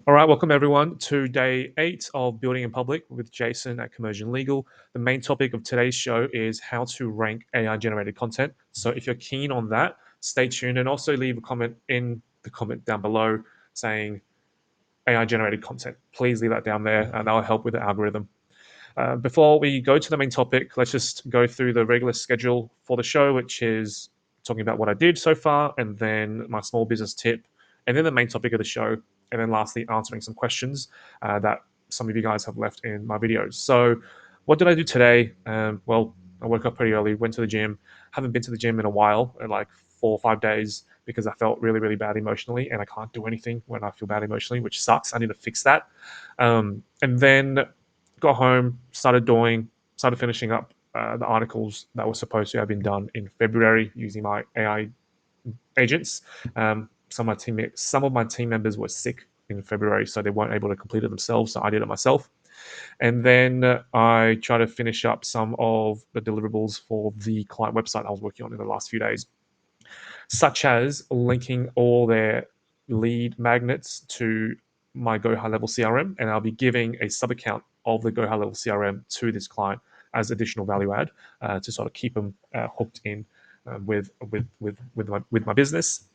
All right, welcome everyone to day 8 of Building in Public with Jason at Commercial Legal. The main topic of today's show is how to rank AI generated content. So if you're keen on that, stay tuned and also leave a comment in the comment down below saying AI generated content. Please leave that down there and that'll help with the algorithm. Before we go to the main topic, let's just go through the regular schedule for the show, which is talking about what I did so far, and then my small business tip, and then the main topic of the show, and then lastly, answering some questions that some of you guys have left in my videos. So, what did I do today? I woke up pretty early, went to the gym. Haven't been to the gym in a while, like 4 or 5 days, because I felt really, really bad emotionally, and I can't do anything when I feel bad emotionally, which sucks. I need to fix that. And then got home, started finishing up the articles that were supposed to have been done in February using my AI agents. Some of my team members were sick in February, so they weren't able to complete it themselves. So I did it myself, and then I tried to finish up some of the deliverables for the client website I was working on in the last few days, such as linking all their lead magnets to my Go High Level CRM, and I'll be giving a sub account of the Go High Level CRM to this client as additional value add to sort of keep them hooked in with my business.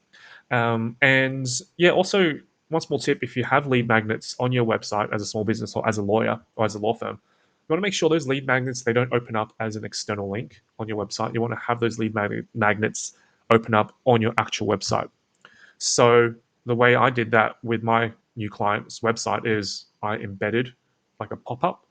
And yeah, also one small tip: if you have lead magnets on your website as a small business or as a lawyer or as a law firm, you want to make sure those lead magnets they don't open up as an external link on your website. You want to have those magnets open up on your actual website. So the way I did that with my new client's website is I embedded like a pop-up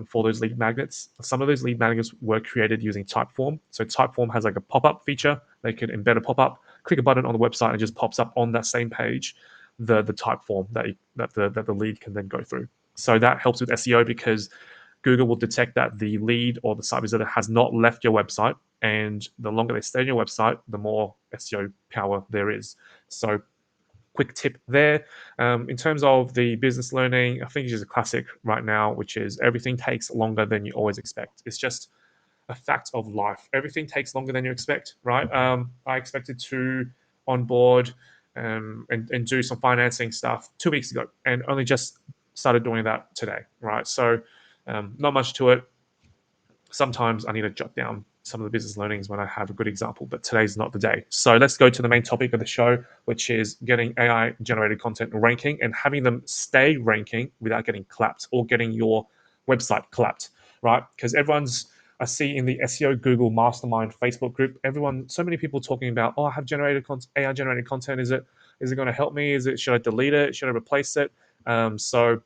for those lead magnets. Some of those lead magnets were created using Typeform. So Typeform has like a pop-up feature. They can embed a pop-up, click a button on the website, and it just pops up on that same page the Typeform that the lead can then go through. So that helps with SEO because Google will detect that the lead or the site visitor has not left your website, and the longer they stay on your website, the more SEO power there is. So quick tip there. In terms of the business learning, I think it's just a classic right now, which is everything takes longer than you always expect. It's just a fact of life. Everything takes longer than you expect, right? I expected to onboard and do some financing stuff 2 weeks ago, and only just started doing that today, right? So not much to it. Sometimes I need to jot down some of the business learnings when I have a good example, but today's not the day. So let's go to the main topic of the show, which is getting AI generated content ranking and having them stay ranking without getting clapped or getting your website clapped, right? Because I see in the SEO Google Mastermind Facebook group, so many people talking about, oh, I have AI generated content. Is it going to help me? Should I delete it? Should I replace it? So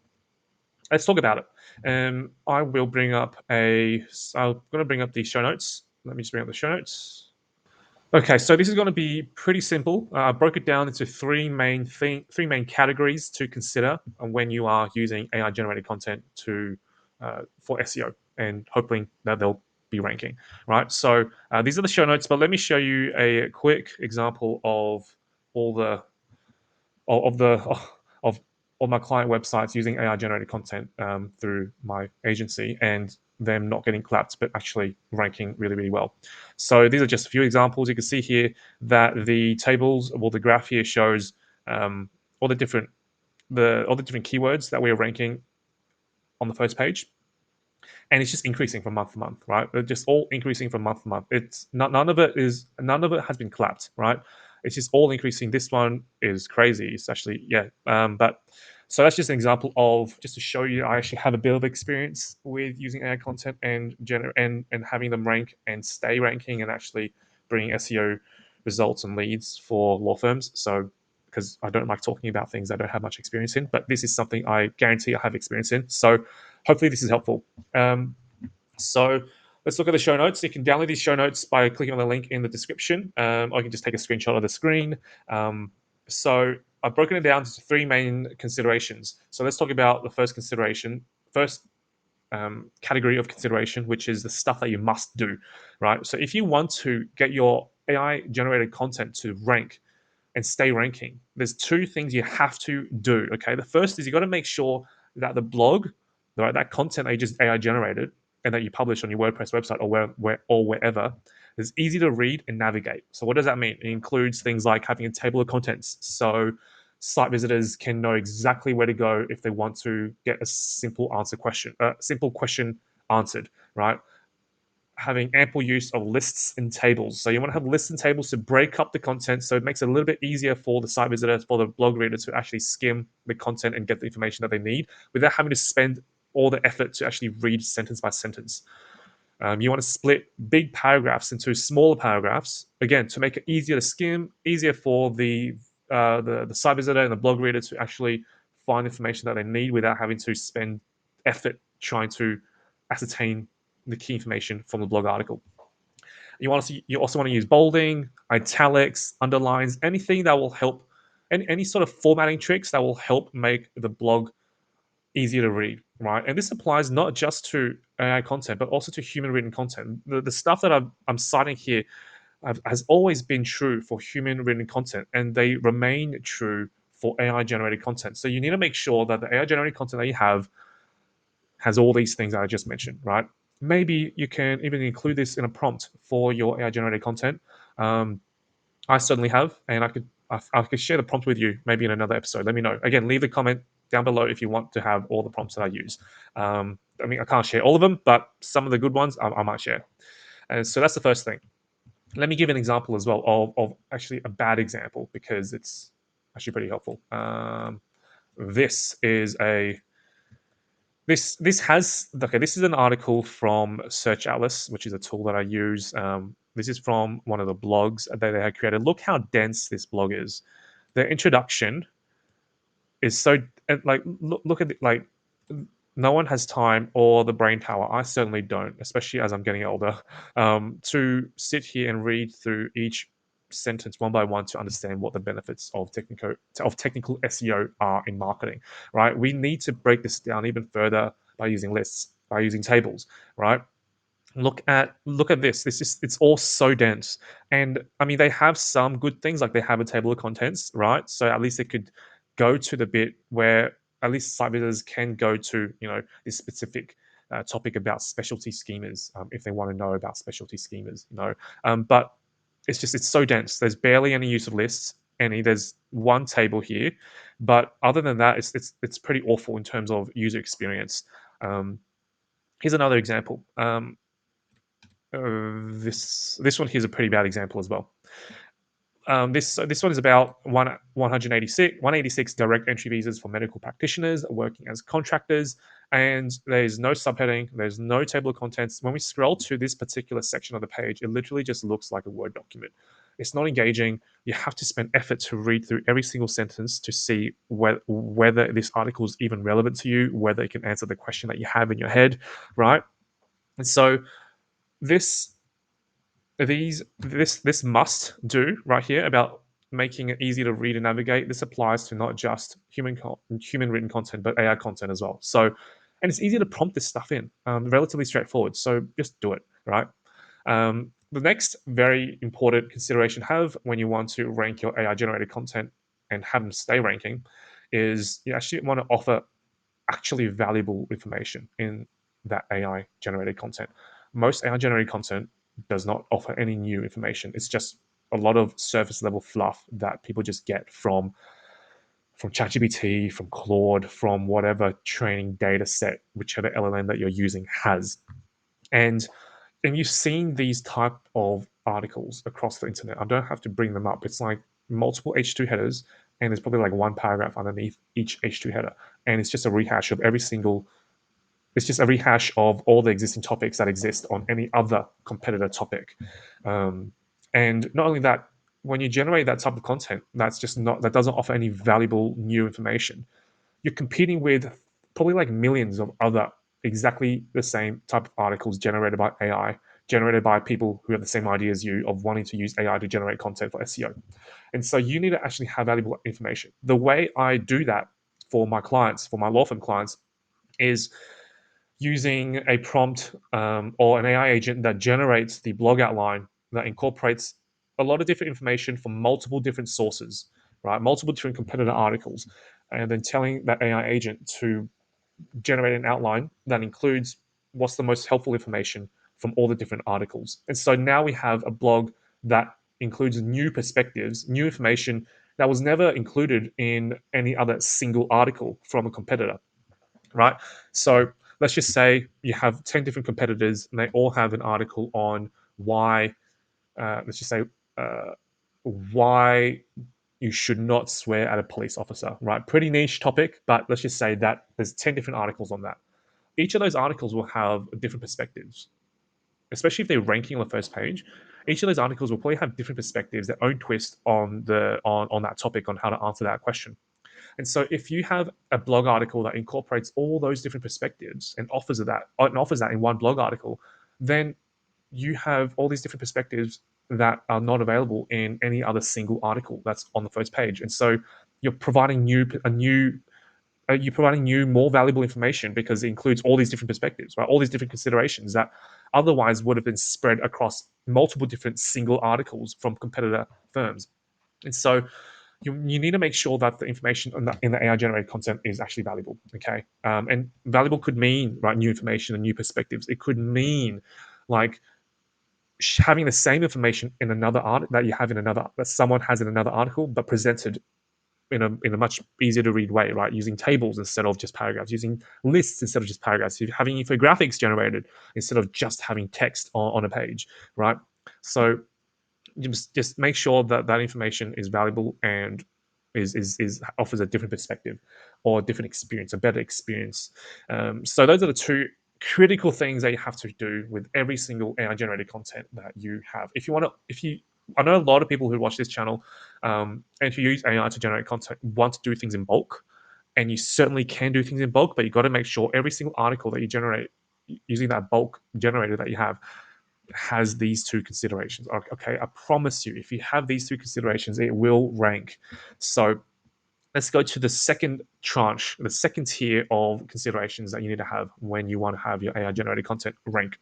let's talk about it. I will bring up I'm going to bring up the show notes. Let me just bring up the show notes. Okay, so this is going to be pretty simple. I broke it down into three main categories to consider when you are using AI generated content for SEO, and hoping that they'll be ranking. Right. So these are the show notes, but let me show you a quick example of all the of the of all my client websites using AI generated content through my agency, and them not getting clapped but actually ranking really, really well. So these are just a few examples. You can see here that the tables, well, the graph here shows um, all the different keywords that we're ranking on the first page, and it's just increasing from month to month, right? They're just all increasing from month to month. It's not none of it has been clapped, right? It's just all increasing. This one is crazy. It's actually yeah, but so that's just an example of just to show you I actually have a bit of experience with using AI content and having them rank and stay ranking and actually bring SEO results and leads for law firms. So because I don't like talking about things I don't have much experience in, but this is something I guarantee I have experience in. So hopefully this is helpful. Um, so let's look at the show notes. You can download these show notes by clicking on the link in the description, or you can just take a screenshot of the screen. So I've broken it down into three main considerations. So let's talk about the first category of consideration, which is the stuff that you must do, right? So if you want to get your AI generated content to rank and stay ranking, there's two things you have to do. Okay, the first is you got to make sure that the blog, right, that content that you just AI generated and that you publish on your WordPress website or wherever is easy to read and navigate. So what does that mean? It includes things like having a table of contents. So site visitors can know exactly where to go if they want to get a simple question answered, right? Having ample use of lists and tables. So you want to have lists and tables to break up the content so it makes it a little bit easier for the site visitor, for the blog reader to actually skim the content and get the information that they need without having to spend all the effort to actually read sentence by sentence. You want to split big paragraphs into smaller paragraphs, again, to make it easier to skim, easier for the site visitor and the blog reader to actually find information that they need without having to spend effort trying to ascertain the key information from the blog article. You also want to use bolding, italics, underlines, anything that will help, any sort of formatting tricks that will help make the blog easier to read, right? And this applies not just to AI content, but also to human written content. The stuff that I'm citing here has always been true for human written content, and they remain true for AI generated content. So you need to make sure that the AI generated content that you have has all these things that I just mentioned, right? Maybe you can even include this in a prompt for your AI generated content. Um, I certainly have, and I could share the prompt with you maybe in another episode. Let me know. Again, leave a comment down below if you want to have all the prompts that I use. I mean, I can't share all of them, but some of the good ones I might share. And so that's the first thing. Let me give an example as well of actually a bad example because it's actually pretty helpful. This is a this has okay. This is an article from Search Atlas, which is a tool that I use. This is from one of the blogs that they had created. Look how dense this blog is. The introduction is so like look at like no one has time or the brain power. I certainly don't, especially as I'm getting older, to sit here and read through each sentence one by one to understand what the benefits of technical SEO are in marketing. Right? We need to break this down even further by using lists, by using tables. Right? Look at this. This is it's all so dense, and I mean they have some good things like they have a table of contents, right? So at least they could go to the bit where at least site visitors can go to this specific topic about specialty schemas if they want to know about specialty schemas, but it's so dense. There's barely any use of lists. There's one table here, but other than that, it's pretty awful in terms of user experience. Um, Here's another example. This one here's a pretty bad example as well. This one is about 186 direct entry visas for medical practitioners working as contractors, and there's no subheading, there's no table of contents. When we scroll to this particular section of the page, it literally just looks like a Word document. It's not engaging. You have to spend effort to read through every single sentence to see whether this article is even relevant to you, whether it can answer the question that you have in your head, right? And so this this must do right here about making it easy to read and navigate. This applies to not just human written content but AI content as well. So and it's easy to prompt this stuff in, relatively straightforward, so just do it, right? The next very important consideration to have when you want to rank your AI generated content and have them stay ranking is you actually want to offer actually valuable information in that AI generated content. Most AI generated content does not offer any new information. It's just a lot of surface level fluff that people just get from ChatGPT, from Claude, from whatever training data set, whichever LLM that you're using has. And and you've seen these type of articles across the internet. I don't have to bring them up. It's like multiple H2 headers, and there's probably like one paragraph underneath each H2 header, and it's just a rehash of every single. It's just a rehash of all the existing topics that exist on any other competitor topic. Um, and not only that, when you generate that type of content, that doesn't offer any valuable new information. You're competing with probably like millions of other exactly the same type of articles generated by AI, generated by people who have the same idea as you of wanting to use AI to generate content for SEO. And so you need to actually have valuable information. The way I do that for my clients, for my law firm clients, is using a prompt or an AI agent that generates the blog outline that incorporates a lot of different information from multiple different sources, right? Multiple different competitor articles, and then telling that AI agent to generate an outline that includes what's the most helpful information from all the different articles. And so now we have a blog that includes new perspectives, new information, that was never included in any other single article from a competitor, right? So let's just say you have 10 different competitors and they all have an article on why, let's just say, uh, why you should not swear at a police officer, right? Pretty niche topic, but let's just say that there's 10 different articles on that. Each of those articles will have different perspectives, especially if they're ranking on the first page. Each of those articles will probably have different perspectives, their own twist on on that topic, on how to answer that question. And so if you have a blog article that incorporates all those different perspectives and offers that in one blog article, then you have all these different perspectives that are not available in any other single article that's on the first page. And so you're providing you're providing new, more valuable information because it includes all these different perspectives, right? All these different considerations that otherwise would have been spread across multiple different single articles from competitor firms. And so you need to make sure that the information in the AI generated content is actually valuable. Okay, and valuable could mean, right, new information and new perspectives. It could mean like having the same information in another art that you have in another that someone has in another article, but presented in a much easier to read way, right? Using tables instead of just paragraphs, using lists instead of just paragraphs, having infographics generated instead of just having text on a page, right? So just make sure that that information is valuable and is offers a different perspective or a different experience, a better experience. So those are the two critical things that you have to do with every single AI generated content that you have. If you want to, if you, I know a lot of people who watch this channel, and who use AI to generate content want to do things in bulk, and you certainly can do things in bulk, but you got to make sure every single article that you generate using that bulk generator that you have has these two considerations. Okay, I promise you, if you have these two considerations, it will rank. So let's go to the second tranche, the second tier of considerations that you need to have when you want to have your AI generated content rank.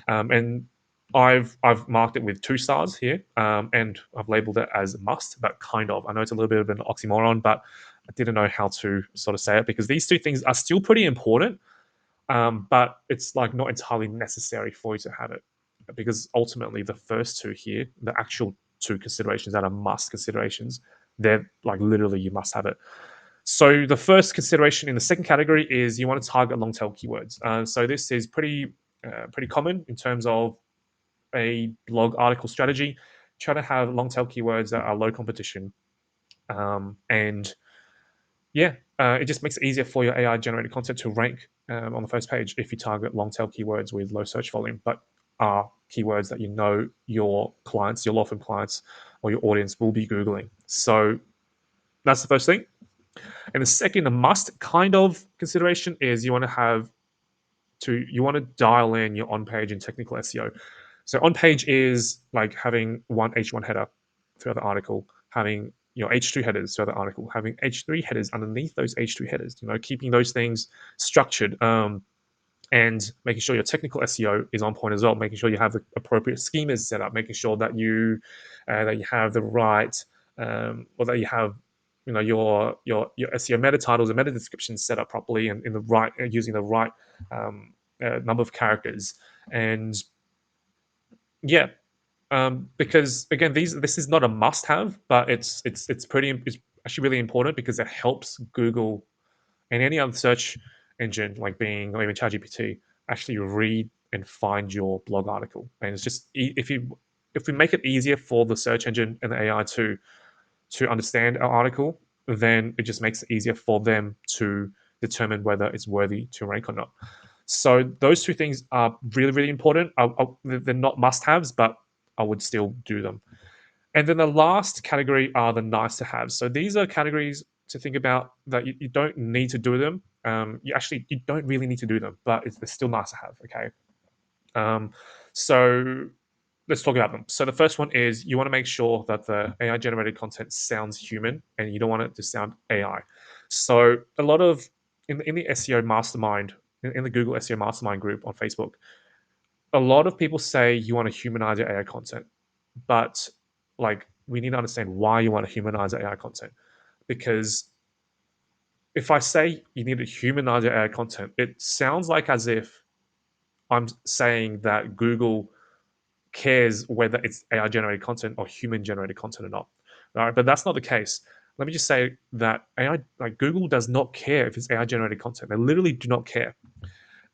And I've marked it with 2 stars here, and I've labeled it as must, but kind of. I know it's a little bit of an oxymoron, but I didn't know how to sort of say it because these two things are still pretty important, but it's like not entirely necessary for you to have it because ultimately the first two here, the actual two considerations that are must considerations, they're like literally you must have it. So the first consideration in the second category is you want to target long tail keywords. So this is pretty common in terms of a blog article strategy. Try to have long tail keywords that are low competition, and yeah, it just makes it easier for your AI generated content to rank on the first page if you target long tail keywords with low search volume, but are keywords that you know your clients, your law firm clients, or your audience will be Googling. So that's the first thing. And the second, a must kind of consideration is you want to dial in your on page and technical SEO. So on page is like having one H1 header throughout the article, having H2 headers throughout the article, having H3 headers underneath those H2 headers. Keeping those things structured, and making sure your technical SEO is on point as well. Making sure you have the appropriate schemas set up. Making sure that you have the right, or that you have your SEO meta titles and meta descriptions set up properly and in the right using the right um, number of characters. And yeah, because again, this is not a must-have, but it's actually really important because it helps Google and any other search engine like Bing or even ChatGPT actually read and find your blog article. And it's just if we make it easier for the search engine and the AI to understand our article, then it just makes it easier for them to determine whether it's worthy to rank or not. So those two things are really, really important. They're not must-haves, but I would still do them. And then the last category are the nice to have. So these are categories to think about that you don't need to do them. You don't really need to do them, but they're still nice to have. Okay. Um, so let's talk about them. So the first one is you want to make sure that the AI generated content sounds human, and you don't want it to sound AI. So a lot of in the SEO mastermind in the Google SEO mastermind group on Facebook, a lot of people say you want to humanize your AI content, but like we need to understand why you want to humanize your AI content. Because if I say you need to humanize your AI content, it sounds like as if I'm saying that Google cares whether it's AI generated content or human generated content or not. right? But that's not the case. Let me just say that AI, like Google, does not care if it's AI generated content. They literally do not care.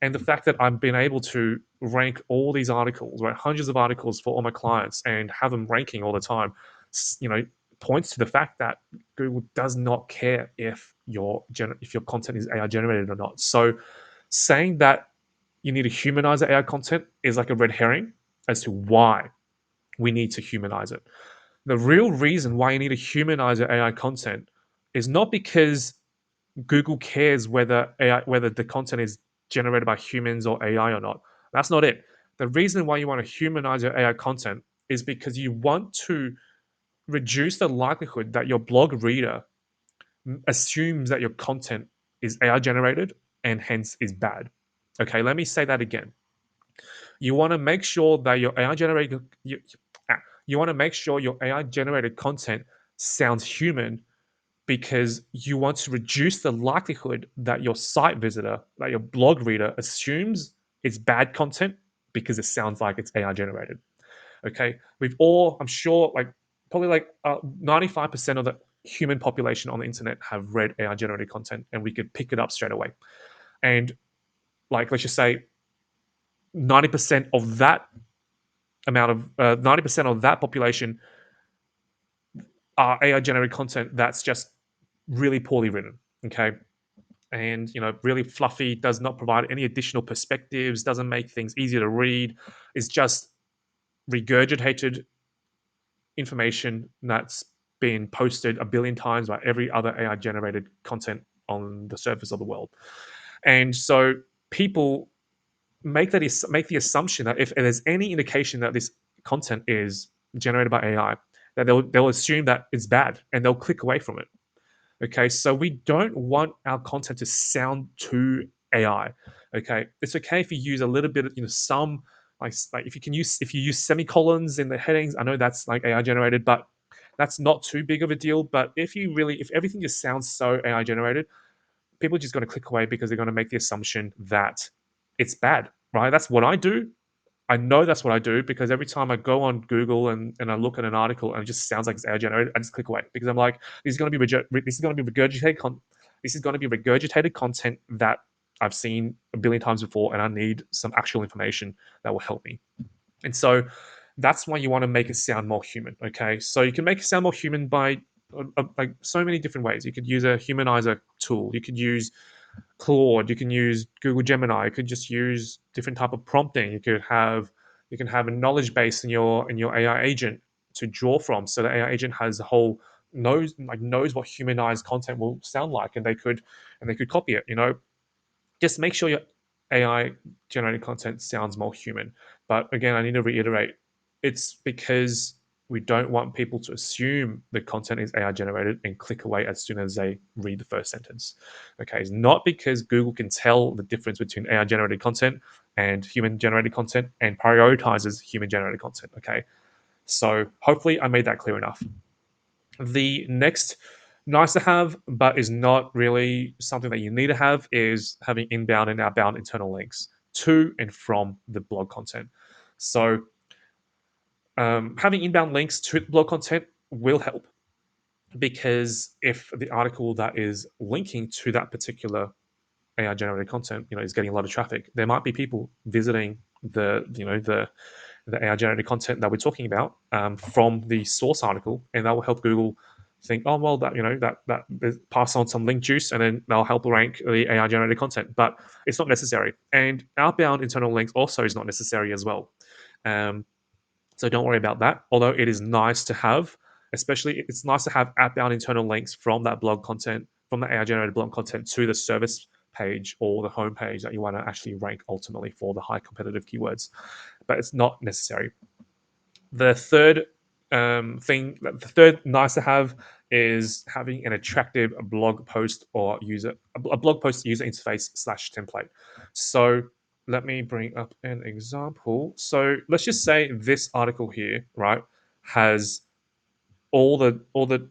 And the fact that I've been able to rank all these articles, right, hundreds of articles for all my clients, and have them ranking all the time, you know, points to the fact that Google does not care if your content is AI generated or not. So saying that you need to humanize the AI content is like a red herring as to why we need to humanize it. The real reason why you need to humanize your AI content is not because Google cares whether the content is generated by humans or AI or not. That's not it. The reason why you want to humanize your AI content is because you want to reduce the likelihood that your blog reader assumes that your content is AI generated and hence is bad. Okay, let me say that again. You want to make sure that your AI generated you want to make sure your AI generated content sounds human because you want to reduce the likelihood that your site visitor, that your blog reader assumes it's bad content because it sounds like it's AI generated. Okay, we've all, I'm sure, like probably like 95% of the human population on the internet have read AI generated content, and we could pick it up straight away. And like, let's just say 90% of that 90% of that population are AI generated content that's just really poorly written. Okay, and really fluffy, does not provide any additional perspectives, doesn't make things easier to read, is just regurgitated information that's been posted a billion times by every other AI generated content on the surface of the world. And so people make the assumption that if there's any indication that this content is generated by AI, that they'll assume that it's bad and they'll click away from it. Okay, so we don't want our content to sound too AI. Okay, it's okay if you use a little bit of some like if you use semicolons in the headings. I know that's like AI generated, but that's not too big of a deal. But if everything just sounds so AI generated, people are just going to click away because they're going to make the assumption that it's bad, right? That's what I do. I know that's what I do because every time I go on Google and I look at an article and it just sounds like it's AI generated, I just click away because I'm like, this is going to be this is going to be regurgitated content that I've seen a billion times before, and I need some actual information that will help me. And so that's why you want to make it sound more human. Okay, so you can make it sound more human by like so many different ways. You could use a humanizer tool. You could use Claude, you can use Google Gemini, you could just use different type of prompting. You can have a knowledge base in your AI agent to draw from. So the AI agent has a whole knows what humanized content will sound like, and they could copy it. Just make sure your AI generated content sounds more human. But again, I need to reiterate, it's because we don't want people to assume the content is AI generated and click away as soon as they read the first sentence. Okay, it's not because Google can tell the difference between AI generated content and human generated content and prioritizes human generated content. Okay, so hopefully I made that clear enough. The next nice to have, but is not really something that you need to have, is having inbound and outbound internal links to and from the blog content. So having inbound links to blog content will help because if the article that is linking to that particular AI generated content, is getting a lot of traffic, there might be people visiting the AI generated content that we're talking about from the source article, and that will help Google think, oh well, that that pass on some link juice, and then they'll help rank the AI generated content. But it's not necessary, and outbound internal links also is not necessary as well. Um, so don't worry about that. Although it is nice to have, especially it's nice to have outbound internal links from that blog content, from the AI generated blog content to the service page or the home page that you want to actually rank ultimately for the high competitive keywords. But it's not necessary. The third the third nice to have is having an attractive blog post or a blog post user interface slash template. So let me bring up an example. So let's just say this article here, right, has all the all the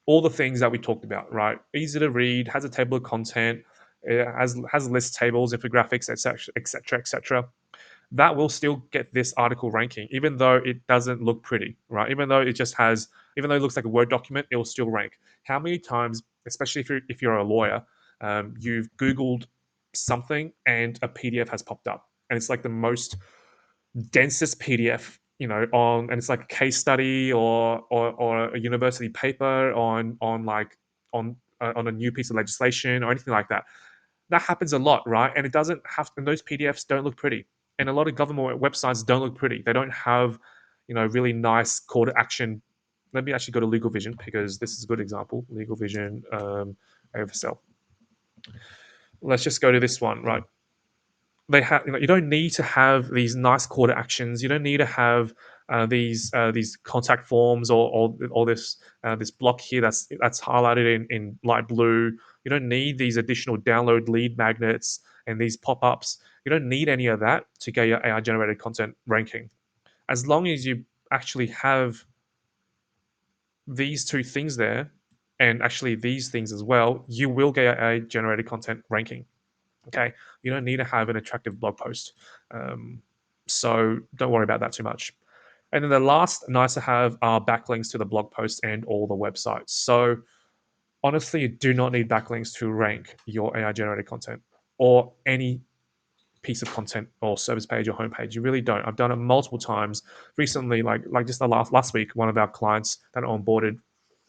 all the things that we talked about, right? Easy to read, has a table of content, it has list tables, infographics, etc., etc., etc. that will still get this article ranking, even though it doesn't look pretty, right? Even though it looks like a Word document, it will still rank. How many times, especially if you're a lawyer, you've Googled something and a PDF has popped up, and it's like the most densest PDF, and it's like a case study or a university paper on a new piece of legislation or anything like that. That happens a lot, right? And it doesn't have, and those PDFs don't look pretty, and a lot of government websites don't look pretty. They don't have, really nice call to action. Let me actually go to Legal Vision because this is a good example. Legal Vision oversell. Let's just go to this one, right? They have, you don't need to have these nice call to actions. You don't need to have these contact forms or this block here that's highlighted in light blue. You don't need these additional download lead magnets and these pop-ups. You don't need any of that to get your AI generated content ranking. As long as you actually have these two things there, and actually these things as well, you will get your AI generated content ranking. Okay, you don't need to have an attractive blog post, um, so don't worry about that too much. And then the last nice to have are backlinks to the blog post and all the websites. So honestly, you do not need backlinks to rank your AI generated content or any piece of content or service page or homepage. You really don't. I've done it multiple times recently. Like just the last week, one of our clients that onboarded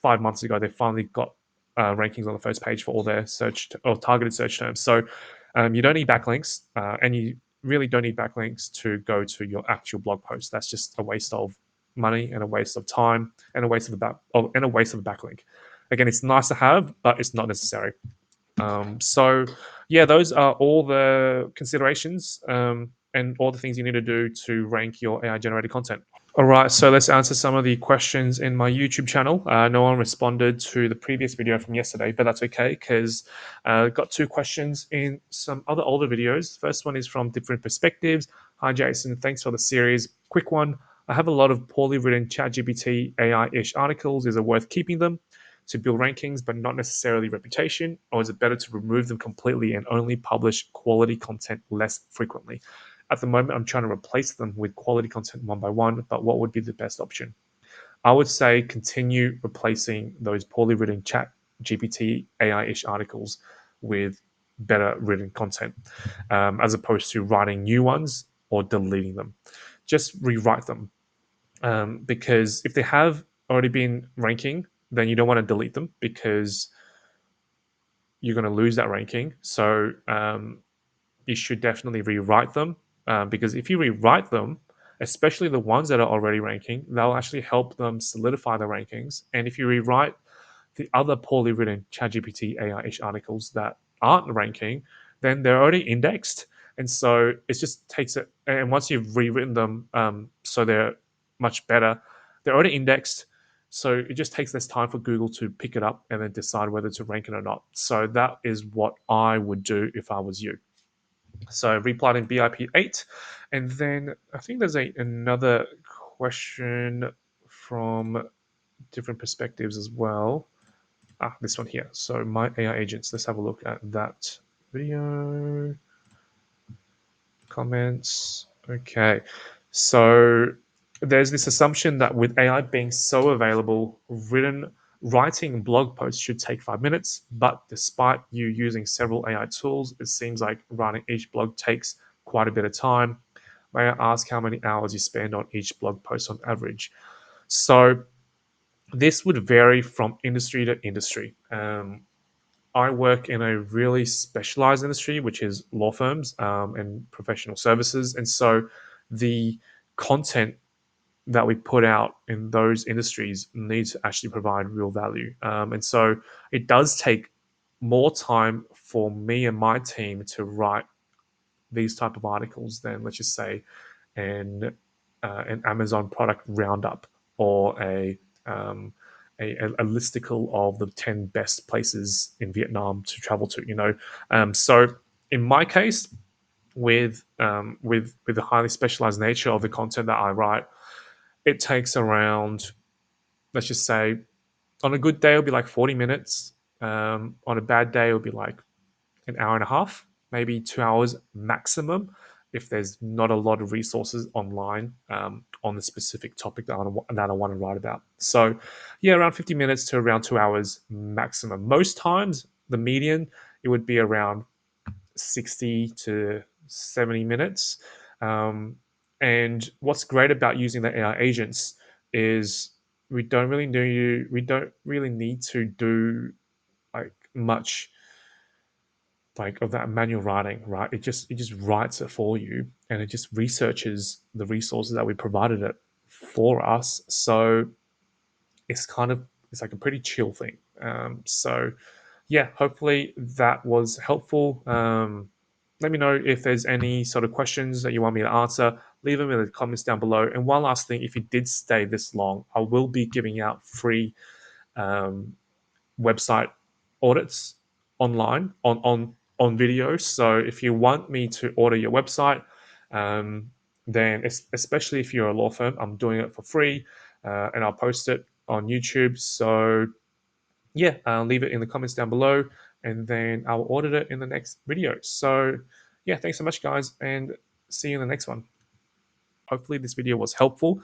5 months ago, they finally got rankings on the first page for all their search or targeted search terms. So you don't need backlinks, and you really don't need backlinks to go to your actual blog post. That's just a waste of money and a waste of time and a waste of and a waste of a backlink. Again, it's nice to have, but it's not necessary. So, yeah, those are all the considerations and all the things you need to do to rank your AI generated content. All right, so let's answer some of the questions in my YouTube channel. No one responded to the previous video from yesterday, but that's okay because got two questions in some other older videos. First one is from Different Perspectives. Hi, Jason. Thanks for the series. Quick one. I have a lot of poorly written ChatGPT AI-ish articles. Is it worth keeping them to build rankings, but not necessarily reputation? Or is it better to remove them completely and only publish quality content less frequently? At the moment, I'm trying to replace them with quality content one by one, but what would be the best option? I would say continue replacing those poorly written chat GPT AI-ish articles with better written content, as opposed to writing new ones or deleting them. Just rewrite them, because if they have already been ranking, then you don't want to delete them because you're going to lose that ranking. So you should definitely rewrite them, because if you rewrite them, especially the ones that are already ranking, they'll actually help them solidify the rankings. And if you rewrite the other poorly written ChatGPT AI-ish articles that aren't ranking, then they're already indexed, and so it just takes it. And once you've rewritten them, so they're much better, they're already indexed. So it just takes less time for Google to pick it up and then decide whether to rank it or not. So that is what I would do if I was you. So replotting BIP8. And then I think there's another question from Different Perspectives as well. This one here. So my AI agents. Let's have a look at that video. Comments. Okay. So there's this assumption that with AI being so available, writing blog posts should take 5 minutes. But despite you using several AI tools, it seems like writing each blog takes quite a bit of time. May I ask how many hours you spend on each blog post on average? So this would vary from industry to industry. I work in a really specialized industry, which is law firms and professional services. And so the content that we put out in those industries needs to actually provide real value. And so it does take more time for me and my team to write these type of articles than, let's just say, an an Amazon product roundup or a listicle of the 10 best places in Vietnam to travel to. So in my case, with the highly specialized nature of the content that I write, it takes around, let's just say, on a good day it'll be like 40 minutes. On a bad day it'll be like an hour and a half, maybe 2 hours maximum. if there's not a lot of resources online on the specific topic that I want to write about. So, yeah, around 50 minutes to around 2 hours maximum. Most times, the median, it would be around 60 to 70 minutes. Um, and what's great about using the AI agents is we don't really need to do like much like of that manual writing, right? It just writes it for you, and it just researches the resources that we provided it for us. So it's like a pretty chill thing. So yeah, hopefully that was helpful. Let me know if there's any sort of questions that you want me to answer. Leave them in the comments down below. And one last thing, if you did stay this long, I will be giving out free um, website audits online on video. So if you want me to order your website, um, then especially if you're a law firm, I'm doing it for free, and I'll post it on YouTube. So yeah, I'll leave it in the comments down below, and then I'll audit it in the next video. So yeah, thanks so much, guys, and see you in the next one. Hopefully, this video was helpful.